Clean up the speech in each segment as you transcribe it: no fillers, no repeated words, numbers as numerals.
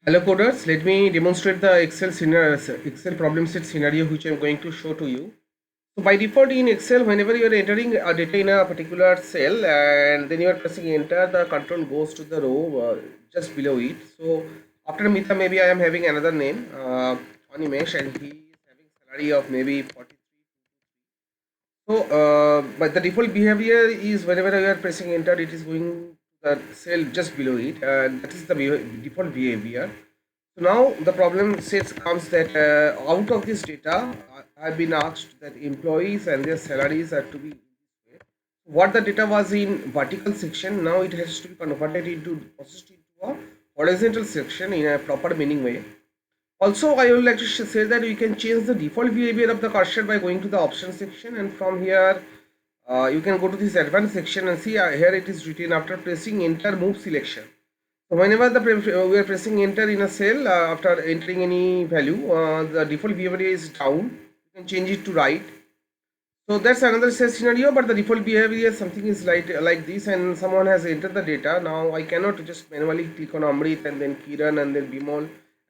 Hello coders, let me demonstrate the Excel problem set scenario which I am going to show to you. So by default in Excel, whenever you are entering a data in a particular cell and then you are pressing enter, the control goes to the row just below it. So after Mita, maybe I am having another name, Animesh, and he is having salary of maybe 43. So, but the default behavior is whenever you are pressing enter, it is going to the cell just below it, and that is the default behavior. So now the problem sets comes that out of this data, I have been asked that employees and their salaries are to be in this way. What the data was in vertical section, now it has to be converted into processed into a horizontal section in a proper meaning way. Also, I would like to say that we can change the default behavior of the cursor by going to the options section, and from here you can go to this advanced section and see here it is written after pressing enter move selection. So whenever we are pressing enter in a cell after entering any value, the default behavior is down. You can change it to right. So that's another scenario, but the default behavior something is like this, and someone has entered the data. Now I cannot just manually click on Amrit and then Kiran and then Bimol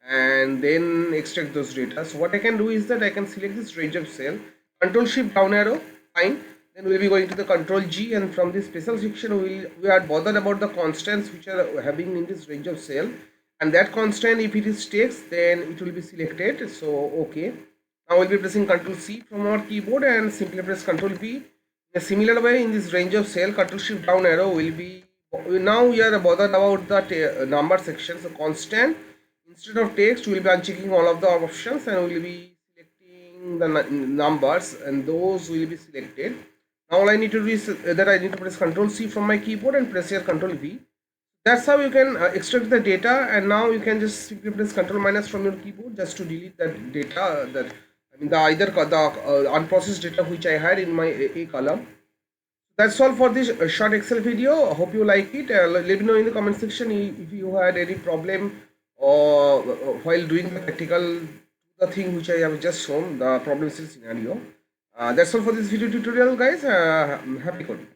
and then extract those data. So what I can do is that I can select this range of cell, Control Shift down arrow, fine. Then we'll be going to the Control G, and from this special section we are bothered about the constants which are having in this range of cell, and that constant if it is text then it will be selected. So okay. Now we'll be pressing Ctrl C from our keyboard and simply press Ctrl V. In a similar way, in this range of cell, Ctrl Shift down arrow will be. Now we are bothered about the number section. So constant instead of text, we will be unchecking all of the options and we will be selecting the numbers, and those will be selected. Now all I need to do is that I need to press Ctrl C from my keyboard and press here Ctrl V. That's how you can extract the data, and now you can just simply press Ctrl minus from your keyboard just to delete that data, that I mean the either the unprocessed data which I had in my A column. That's all for this short Excel video. Hope you like it. Let me know in the comment section if you had any problem or while doing the practical the thing which I have just shown, the problem scenario. That's all for this video tutorial, guys. Happy coding.